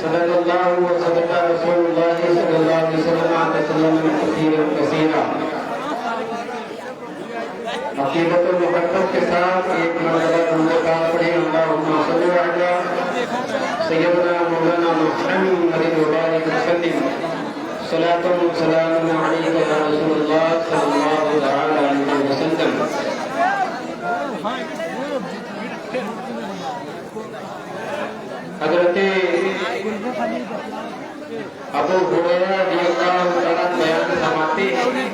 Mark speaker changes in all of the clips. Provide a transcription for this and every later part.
Speaker 1: صدق اللہ و صدق رسول اللہ صلی اللہ علیہ وسلم کثیرا۔ عقیدت و محبت کے ساتھ ایک مرتبہ درود پاک پڑھیں، اللہم صلی علی سیدنا مولانا محمد مبارک وسلم، صلاۃ و سلام علیک یا رسول اللہ صلی اللہ تعالی علیہ وسلم۔ حضرت ابو ہریرہ رضی اللہ عنہ بیان فرماتے ہیں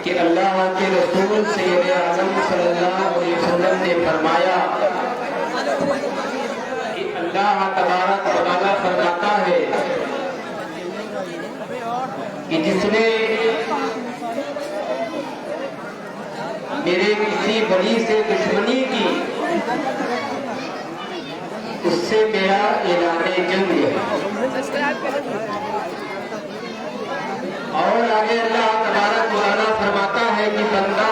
Speaker 1: کہ اللہ کے رسول سید اعظم صلی اللہ علیہ وسلم نے فرمایا کہ اللہ تبارک و تعالیٰ فرماتا ہے کہ جس نے میرے کسی بڑی سے دشمنی کی اس سے میرا اعلان جنگ ہے۔ اور آگے اللہ تبارک و تعالیٰ فرماتا ہے کہ بندہ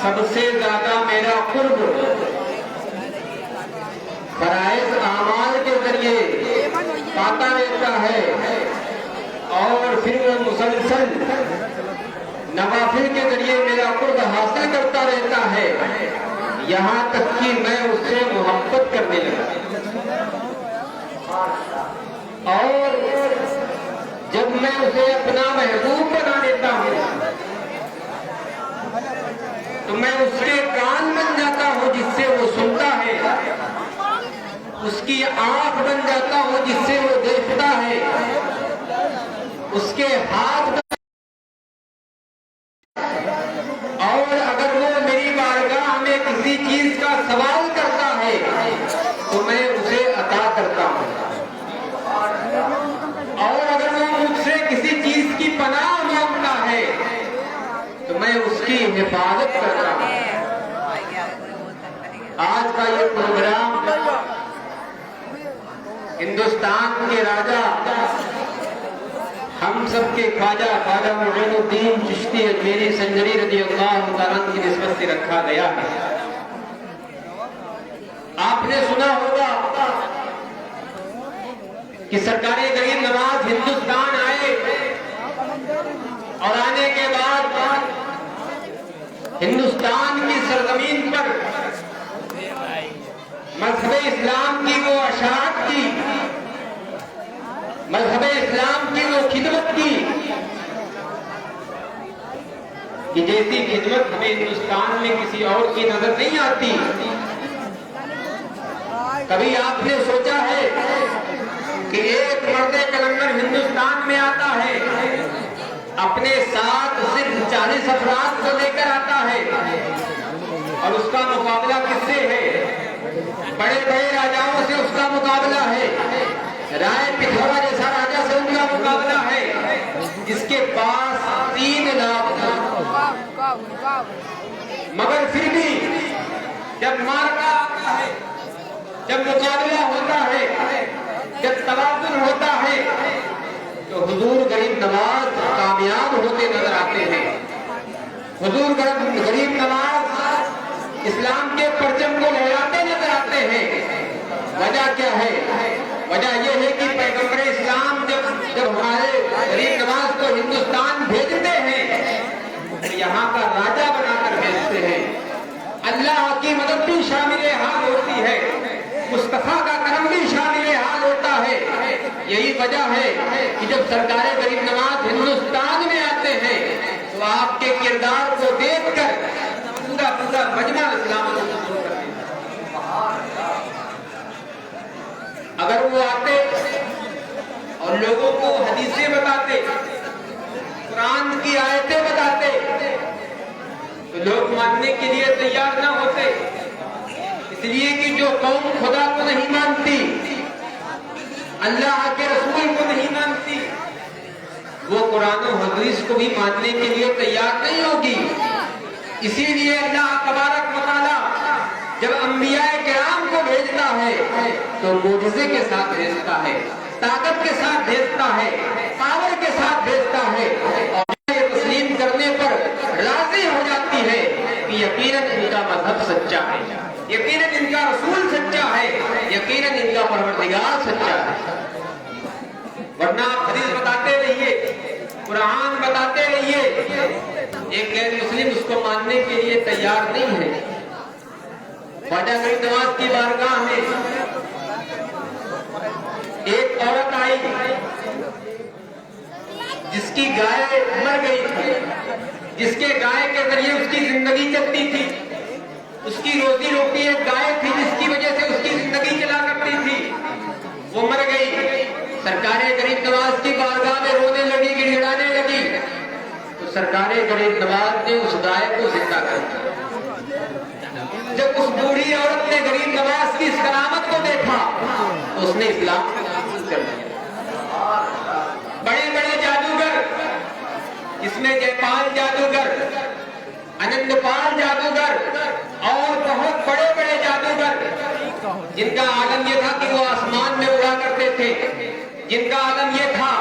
Speaker 1: سب سے زیادہ میرا قرب فرائض اعمال کے ذریعے پاتا رہتا ہے، اور پھر وہ مسلسل نوافل کے ذریعے میرا قرب حاصل کرتا رہتا ہے، یہاں تک کہ میں اس سے محبت کرنے لگا۔ اور جب میں اسے اپنا محبوب بنا لیتا ہوں تو میں اس کے کان بن جاتا ہوں جس سے وہ سنتا ہے، اس کی آنکھ بن جاتا ہوں جس سے وہ دیکھتا ہے، اس کے ہاتھ اور اگر وہ میری بارگاہ میں کسی چیز کا سوال کرتا ہے تو میں اسے عطا کرتا ہوں، اور اگر وہ مجھ سے کسی چیز کی پناہ مانگتا ہے تو میں اس کی حفاظت کرتا ہوں۔ آج کا یہ پروگرام ہندوستان کے راجا ہم سب کے خواجہ معین الدین چشتی اجمیری سنجری رضی اللہ تعالیٰ عنہ کی نسبت سے رکھا گیا ہے۔ آپ نے سنا ہوگا کہ سرکار غریب نواز ہندوستان آئے، اور آنے کے بعد ہندوستان کی سرزمین پر مذہب اسلام کی وہ اشاعت کی، مذہب اسلام کی وہ خدمت کی کہ جیسی خدمت ہمیں ہندوستان میں کسی اور کی نظر نہیں آتی۔ کبھی آپ نے سوچا ہے کہ ایک مرد کلندر ہندوستان میں آتا ہے، اپنے ساتھ صرف 40 افراد کو لے کر آتا ہے، اور اس کا مقابلہ کس سے ہے؟ بڑے بڑے راجاؤں سے اس کا مقابلہ ہے، رائے پتھورا جیسا راجا سے ان کا مقابلہ ہے، جس کے پاس 3 لاکھ، مگر پھر بھی جب مارکا آتا ہے، جب مقابلہ ہوتا ہے، جب توازن ہوتا ہے، تو حضور غریب نواز کامیاب ہوتے نظر آتے ہیں۔ حضور غریب نواز اسلام کے پرچم کو لہراتے نظر آتے ہیں۔ وجہ کیا ہے؟ وجہ یہ ہے کہ پیغمبر اسلام جب ہمارے غریب نواز کو ہندوستان بھیجتے ہیں تو یہاں کا راجا بنا کر بھیجتے ہیں۔ اللہ کی مدد بھی شامل حال ہوتی ہے، مصطفیٰ کا کرم بھی شامل حال ہوتا ہے۔ یہی وجہ ہے کہ جب سرکار غریب نواز ہندوستان میں آتے ہیں تو آپ کے کردار کو دیکھ کر پورا مجمع اسلام کو قبول کر لیتا ہے۔ اگر وہ آتے اور لوگوں کو حدیثیں بتاتے، قرآن کی آیتیں بتاتے، تو لوگ ماننے کے لیے تیار نہ ہوتے، اس لیے کہ جو قوم خدا کو نہیں مانتی، اللہ کے رسول کو نہیں مانتی، وہ قرآن و حدیث کو بھی ماننے کے لیے تیار نہیں ہوگی۔ اسی لیے اللہ تبارک و تعالیٰ جب انبیاء کرام کو بھیجتا ہے تو معجزے کے ساتھ بھیجتا ہے، طاقت کے ساتھ بھیجتا ہے، پاور کے ساتھ بھیجتا ہے، اور یہ تسلیم کرنے پر راضی ہو جاتی ہے کہ یقیناً ان کا مذہب سچا ہے، یقیناً ان کا رسول سچا ہے، یقیناً परवरदिगार सच्चा है। वरना आप हदीस बताते रहिए, कुरान बताते रहिए, एक गैर मुस्लिम उसको मानने के लिए तैयार नहीं है। ख्वाजा गरीब नवाज की बारगाह में एक औरत आई जिसकी गाय मर गई थी, जिसके गाय के जरिए उसकी जिंदगी चलती थी, उसकी रोजी रोटी एक गाय थी जिसकी वजह से उसकी जिंदगी चला करती थी, वो मर गई। सरकारे गरीब नवाज की बारगाह में रोने लगी, गिड़गिड़ाने लगी, तो सरकारे गरीब नवाज ने उस गाय को जिंदा कर दिया। जब उस बूढ़ी औरत ने गरीब नवाज की इस करामत को देखा तो उसने इस्लाम कबूल कर लिया। बड़े बड़े जादूगर, इसमें जयपाल जादूगर, आनंदपाल जादूगर और बहुत बड़े बड़े जादूगर, जिनका आलम यह था कि वो आसमान में उड़ा करते थे, जिनका आलम यह था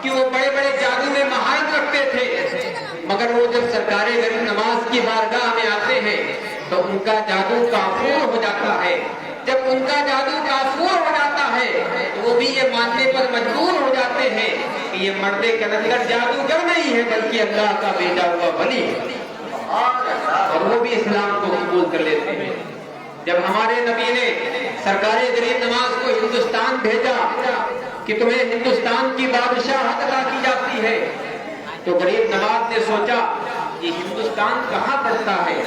Speaker 1: कि वो बड़े बड़े जादू में महारत रखते थे, मगर वो जब सरकारे गरीब नवाज की बारगाह में आते हैं तो उनका जादू काफूर हो जाता है। जब उनका जादू काफूर हो जाता है तो वो भी ये मानने पर मजबूर हो जाते हैं कि ये मर्दे कलंदर जादूगर नहीं है बल्कि अल्लाह का भेजा हुआ वली है, और वो भी इस्लाम को कबूल कर लेते हैं। जब हमारे नबी ने सरकारे गरीब नवाज को हिंदुस्तान भेजा कि तुम्हें हिंदुस्तान की बादशाहत अता की जाती है, तो गरीब नवाज ने सोचा कि हिंदुस्तान कहाँ पड़ता है,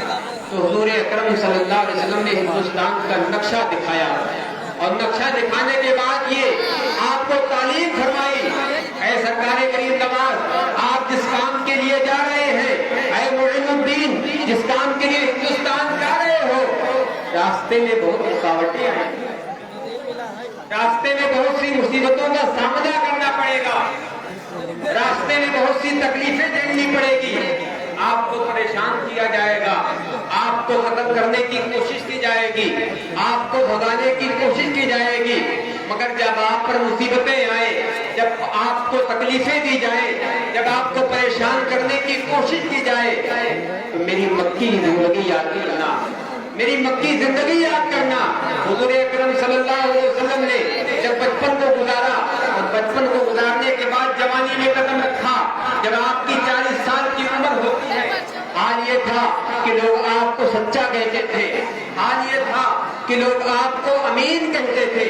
Speaker 1: तो हुजूर अकरम सल्लल्लाहु अलैहि वसल्लम ने हिंदुस्तान का नक्शा दिखाया, और नक्शा दिखाने के बाद ये आपको तालीम फरमाई, ऐ सरकारे गरीब नवाज, आप जिस काम के लिए जा रहे हैं, ऐ मुइनुद्दीन, जिस काम के लिए हिंदुस्तान जा रहे हो, रास्ते में बहुत रुकावटें हैं, रास्ते में बहुत सी मुसीबतों का सामना करना पड़ेगा, रास्ते में बहुत सी तकलीफें झेलनी पड़ेगी, आपको परेशान किया जाएगा, आपको खत्म करने की कोशिश की जाएगी, आपको भगाने की कोशिश की जाएगी, मगर जब आप पर मुसीबतें आए, जब आपको तकलीफें दी जाए, जब आपको परेशान करने की कोशिश की जाए, तो मेरी मक्की जिंदगी याद करना, मेरी मक्की जिंदगी याद करना। हुजूर अकरम सल्लल्लाहु अलैहि वसल्लम ने जब बचपन को गुजारा और बचपन को गुजारने के बाद जवानी में कदम रखा, जब आपकी 40 साल की उम्र होती है, हाल ये था कि लोग आपको सच्चा कहते थे, हाल ये था कि लोग आपको अमीन कहते थे।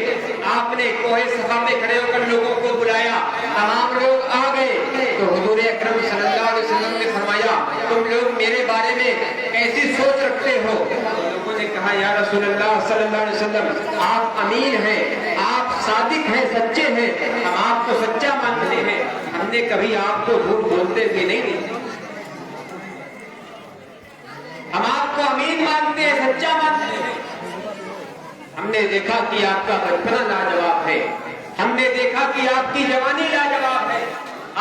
Speaker 1: आपने कोहे सफा में खड़े होकर लोगों को बुलाया, तमाम लोग आ गए, तो हुजूर अकरम सल्लल्लाहु अलैहि वसल्लम ने फरमाया, तुम लोग मेरे बारे में कैसी सोच रखते हो? लोगों ने कहा, या रसूलल्लाह सल्लल्लाहु अलैहि वसल्लम, आप अमीन हैं, आप सादिक हैं, सच्चे हैं, हम आपको सच्चा मानते हैं, हमने कभी आपको झूठ बोलते हुए नहीं देखा, हम आपको अमीन मानते हैं, सच्चा मानते हैं। हमने देखा कि आपका बचपना लाजवाब है, हमने देखा कि आपकी जवानी लाजवाब है,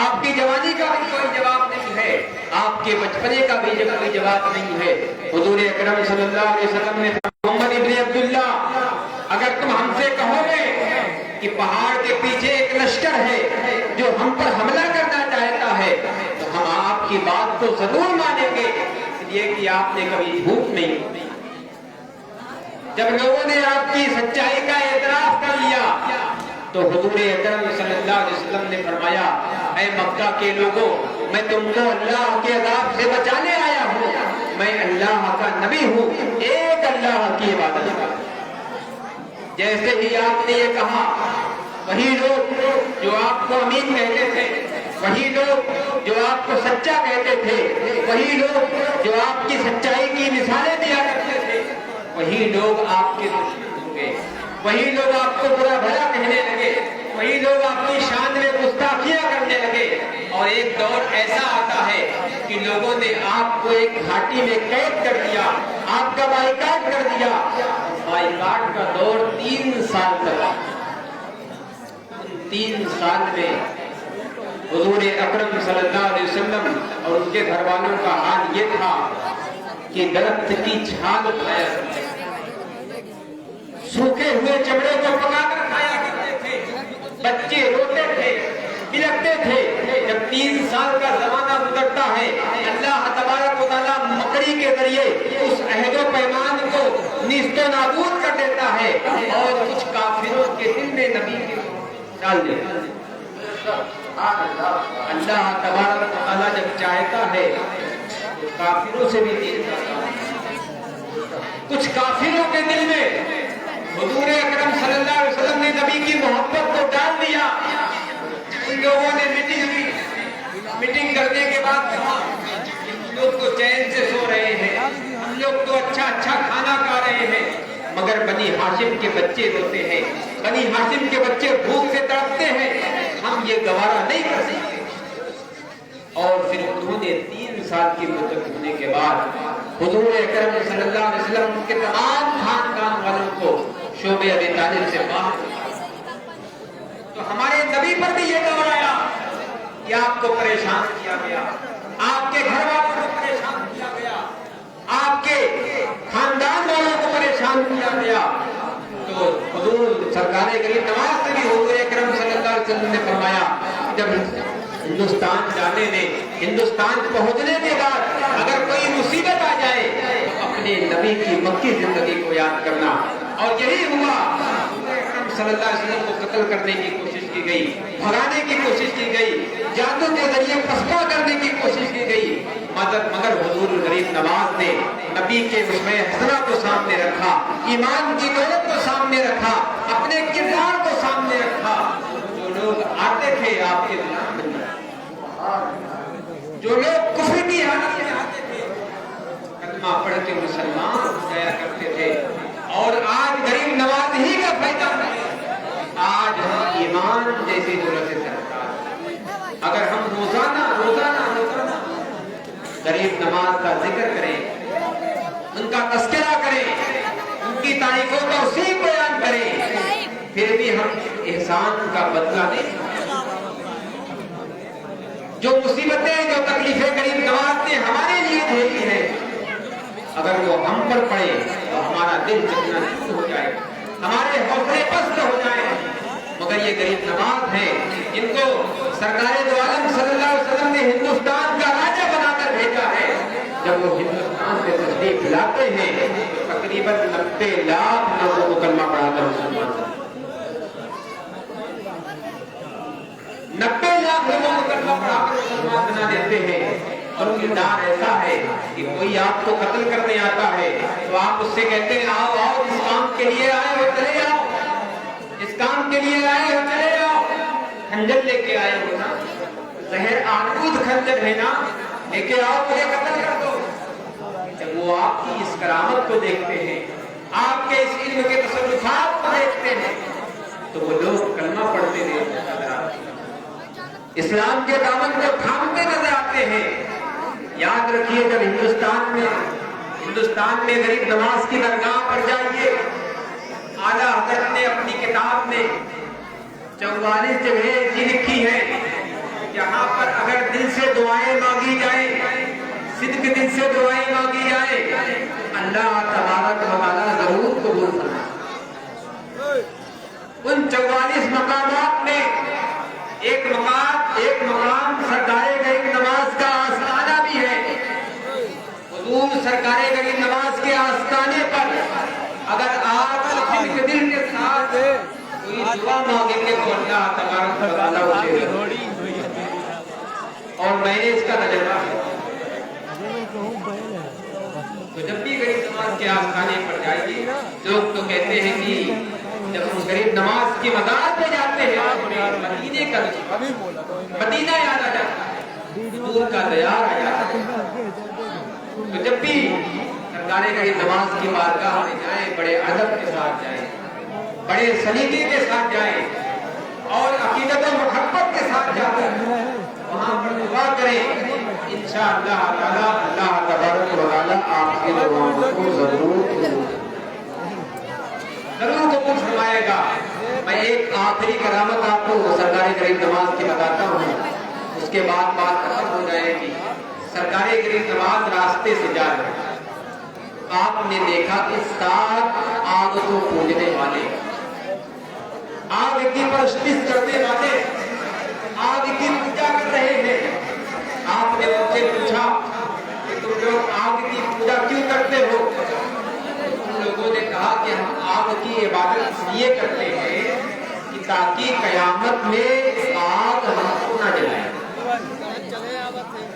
Speaker 1: आपकी जवानी का भी कोई जवाब नहीं है, आपके बचपने का भी कोई जवाब नहीं है। हुजूर अकरम सल्लल्लाहु अलैहि वसल्लम ने मोहम्मद इब्न अब्दुल्ला, अगर तुम हमसे कहोगे कि पहाड़ के पीछे एक लश्कर है जो हम पर हमला करना चाहता है, तो हम आपकी बात को जरूर मानेंगे, इसलिए कि आपने कभी झूठ नहीं बोली। जब लोगों ने आपकी सच्चाई का एतराफ कर लिया तो हुजूर अकरम सल्लल्लाहु अलैहि वसल्लम ने फरमाया, ऐ मक्का के लोगों, मैं तुमको अल्लाह के अज़ाब से बचाने आया हूँ, मैं अल्लाह का नबी हूँ, एक अल्लाह की इबादत करो। जैसे ही आपने ये कहा, वही लोग जो आपको अमीन कहते थे, वही लोग जो आपको सच्चा कहते थे, वही लोग जो आपकी सच्चाई की मिसालें दिया करते थे, वही लोग आपके दुश्मन होंगे, वही लोग आपको बुरा भला कहने लगे, वही लोग आपकी शान में गुस्ताखियां करने लगे, और एक दौर ऐसा आता है कि लोगों ने आपको एक घाटी में कैद कर दिया, आपका बाइकाट कर दिया। बाइकाट का दौर 3 साल चला। 3 साल में हुजूर अकरम सल्लल्लाहु अलैहि वसल्लम और उनके घर वालों का हाल ये था कि दरख्त की छाल खाया करते थे, सूखे हुए चमड़े को पकाकर खाया करते थे, बच्चे रोते थे, बिलखते थे। जब 3 साल का जमाना गुजरता है, अल्लाह तबारक व तआला मकड़ी के जरिए उस अहद व पैमान को निस्तो नाबूद कर देता है, और कुछ काफिरों के नबी के डाल दे। अल्लाह तबारक व तआला जब चाहता है तो काफिरों से भी दिल करता है। कुछ काफिरों के दिल में हुजूर अकरम सल्लल्लाहु अलैहि वसल्लम ने नबी की मोहब्बत को डाल दिया। उन लोगों ने मीटिंग की, मीटिंग करने के बाद कहा लोग तो चैन से सो रहे हैं, हम लोग तो अच्छा अच्छा खाना खा रहे हैं, मगर बनी हाशिम के बच्चे रोते हैं, बनी हाशिम के बच्चे भूख से तड़पते हैं, हम ये गवारा नहीं कर सकते। और फिर उन्होंने 3 साल की मुद्दत होने के बाद हुजूर अकरम सल्लल्लाहु अलैहि वसल्लम के तमाम खानदान वालों को शोबे अबी तालिब से बाहर। तो हमारे नबी पर भी ये गवाया कि आपको परेशान किया गया, आपके घर वालों को परेशान किया गया, आपके खानदान वालों को परेशान किया गया। तो हुजूर सरकारे गरीब नवाज से भी हुजूर अकरम सल्लल्लाहु अलैहि वसल्लम ने फरमाया जब हिंदुस्तान जाने में, हिंदुस्तान पहुंचने के बाद अगर कोई मुसीबत आ जाए तो अपने नबी की मक्की जिंदगी को याद करना। और यही हुआ, सल्लल्लाहु अलैहि वसल्लम को कत्ल करने की कोशिश की गई, भगाने की कोशिश की गई, जादू के जरिए पसपा करने की कोशिश की गई, मगर हुजूर गरीब नवाज ने नबी के उसमें हसना को सामने रखा, ईमान की दौलत को सामने रखा, अपने किरदार को सामने रखा। जो लोग आते थे आपके दुश्मन, जो लोग कुफ्र की हालत में आते थे, कलमा पढ़ के मुसलमान हो जाया करते थे। और आज गरीब नवाज ही का फायदा है, आज हम ईमान जैसी दौलत से सरकार। अगर हम रोजाना गरीब नवाज का जिक्र करें, उनका तस्करा करें, उनकी तारीफों का उसी बयान करें, फिर भी हम एहसान का बदला नहीं। जो मुसीबतें, जो तकलीफें गरीब नवाज ने हमारे लिए झेली है, अगर वो हम पर पड़े तो हमारा दिल चकनाचूर हो जाए, हमारे हौसले पस्त हो जाए। मगर ये गरीब नवाज है, इनको सरकारे दो आलम सल्लल्लाहु अलैहि वसल्लम ने हिंदुस्तान का राजा बनाकर भेजा है। जब वो हिंदुस्तान से तशरीफ लाते हैं तो तकरीबन 90 लाख लोगों को कलमा पढ़ाकर मुसलमान, 90 लाख लोगों को कलमा पढ़ाकर मुसलमान बना देते हैं। और किरदार ऐसा है कि कोई आपको कत्ल करने आता है तो आप उससे कहते हैं आओ आओ, इस काम के लिए आए हो चले आओ, इस काम के लिए आए हो चले आओ। खंजर लेके आए हो ना, जहर आलूद खंजर है ना, लेके आओ, मुझे कत्ल कर दो। जब वो आपकी इस करामत को देखते हैं, आपके इस इल्म के तसल्लुफात को देखते हैं, तो वो लोग कलमा पढ़ते नजर आते हैं, इस्लाम के दामन को थामते नजर आते हैं। याद रखिए, जब हिंदुस्तान में गरीब नवाज की दरगाह पर जाइए, आला हज़रत ने अपनी किताब में 44 जगह ऐसी लिखी है जहां पर अगर दिल से दुआएं मांगी जाए, सिद्क दिल से दुआएं मांगी जाए, अल्लाह तबारक व तआला जरूर कबूल फरमाए। उन 44 मकामात में एक मकाम सरकारे गरीब नवाज का आस्ताना भी है। हुजूर सरकारे गरीब नवाज के आस्ताने पर अगर आप दिल के साथ कोई दुआ मांगेंगे तो अल्लाह तबारक व तआला उसे, और मैंने इसका तजुर्बा है। तो जब भी गरीब नवाज के आस्ताने पर जाइए, लोग तो कहते हैं कि जब हम गरीब नवाज की मज़ार पे जाते हैं मदीना याद आ जाता है, दूर का दयार आ जाता है। तो जब भी सरकारे गरीब नवाज की बारगाह में जाए, बड़े अदब के साथ जाए, बड़े सलीके के साथ जाए और अकीदत और मोहब्बत के साथ जाकर वहाँ पर दुआ करें। इंशाअल्लाह ताला अल्लाह तबारक व तआला आपकी दुआओं को जरूर कबूल फरमाएगा। मैं एक आखिरी करामत आपको सरकारे गरीब नवाज की बताता हूँ, उसके बाद बात खत्म हो जाएगी। सरकारे गरीब नवाज रास्ते से जा रहे, आपने देखा कि 7 आग को पूजने वाले, आग की परस्तिश करने वाले आग की पूजा कर रहे हैं। आपने उनसे पूछा कि तुम लोग आग की पूजा क्यों करते हो? उन लोगों ने कहा कि हम आग की इबादत इसलिए करते हैं कि ताकि कयामत में आग हमको न जलाए,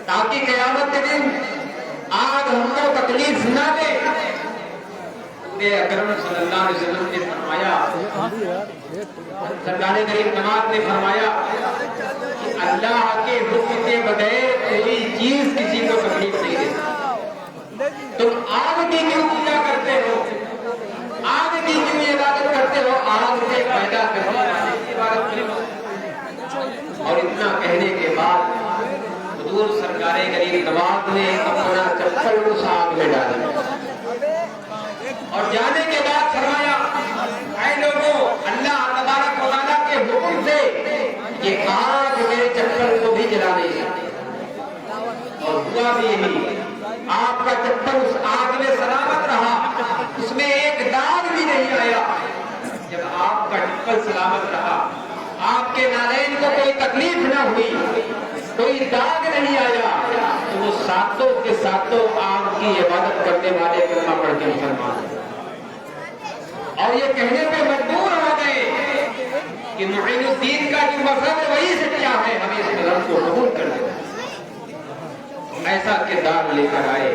Speaker 1: ताकि कयामत के दिन आग हमको तकलीफ न दे। अकरम सल्लल्लाहु अलैहि वसल्लम ने फरमाया, सरकारे करीम नमाज ने फरमाया कि अल्लाह के हुक्म के बगैर कोई चीज किसी को तकलीफ नहीं देती। तुम आग की क्यों पूजा करते हो, आग की क्यों इबादत करते हो, आग से पैदा करने वाले की इबादत करो। और इतना कहने के बाद हुजूर सरकारे करीम नवाज ने अपना चप्पल उस आग में डाला और जाने के बाद फरमाया, ऐ लोगों, अल्लाह तबारक व तआला के हुक्म से ये आग मेरे चप्पल को भी जला नहीं सकती। और हुआ भी यही, आपका चप्पल उस आग में सलामत रहा, उसमें एक दाग भी नहीं आया। जब आपका चप्पल सलामत रहा, आपके नालैन को कोई तकलीफ न हुई, कोई दाग नहीं आया, तो वो सातों के सातों आग की इबादत करने वाले कलमा पढ़ के मुसलमान और ये कहने पे मजबूर हो गए कि मुईनुद्दीन का जो मजहब है वही सच्चा है, हमें इस मजहब को कबूल कर दो। ऐसा किरदार लेकर आए,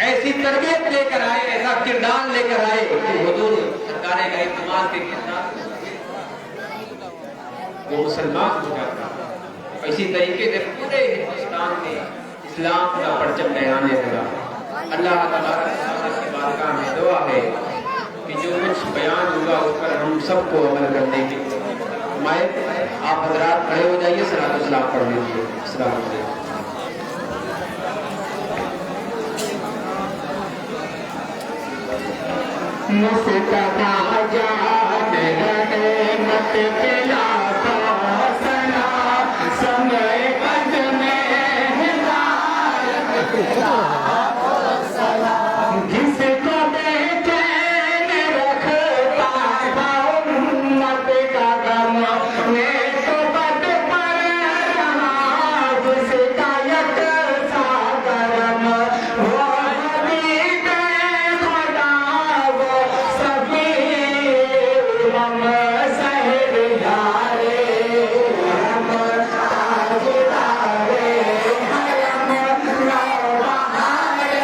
Speaker 1: ऐसी तरबियत लेकर आए, ऐसा किरदार लेकर आए कि हुजूर सरकारे का इत्मीनान के किरदार वो मुसलमान हो जाता। इसी तरीके से पूरे हिंदुस्तान में इस्लाम का परचम लहराने लगा। अल्लाह तबारक व तआला की बारगाह में दुआ है कि जो कुछ बयान हुआ उस पर हम सबको अमल करने की हिमायत। आप हजरात खड़े हो जाइए, सलात व सलाम पढ़ लीजिए। अस्सलाम वालेकुम। मुस्तफा जान रहे मत पिला समय कद में हिदायत जिसको बेचैन रखता उम्मत का गम में तो बद पर रहा जिसका यकसा करम वो हबीब खुदा वो सभी हम सहरदारे हम ताजदारे हम नौबहारे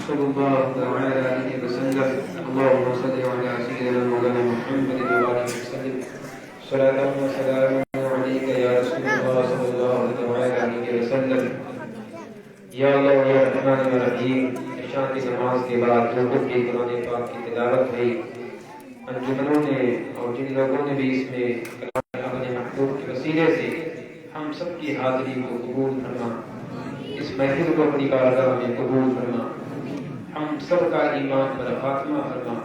Speaker 2: صلى الله تعالى عليه وسلم. اللهم صل على سيدنا مولانا محمد وآله وسلم صلاة وسلام عليك يا رسول الله صلى الله تعالى عليه وسلم. یا اللہ یا رحمان یا رحیم، عشاء کی نماز کے بعد جو کچھ بھی قرآن پاک کی تلاوت ہوئی، انجمنوں نے اور جن لوگوں نے بھی اس میں کلام اپنے محبوب کے وسیلے سے ہم سب کی حاضری کو قبول فرما، اس محفل کو اپنی بارگاہ میں قبول فرما، ہم سب کا ایمان پر خاتمہ فرما،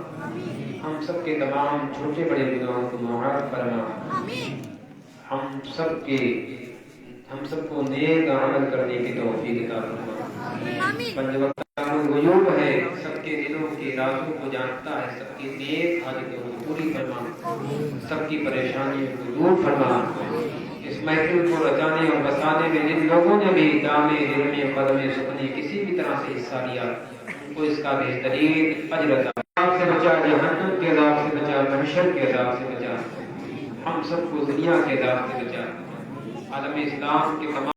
Speaker 2: ہم سب کے تمام چھوٹے بڑے گناہوں کو معاف فرما، ہم سب کو نیک عمل کرنے کی توفیق عطا فرما۔ پنج وقت الغیوب ہے، سب کے دلوں کے رازوں کو جانتا ہے، سب کی نیک حاجتوں کو پوری فرما، سب کی پریشانیوں کو دور فرما۔ اس محفل کو رچانے اور بسانے میں جن لوگوں نے بھی دامے دلمے قدمے سکنے کسی بھی طرح سے حصہ لیا، ان کو اس کا بہترین اجر عطا سے بچا، جہنم کے عذاب سے بچا، محشر کے عذاب سے بچا، ہم سب کو دنیا کے عذاب سے بچا، عالم اسلام کے تمام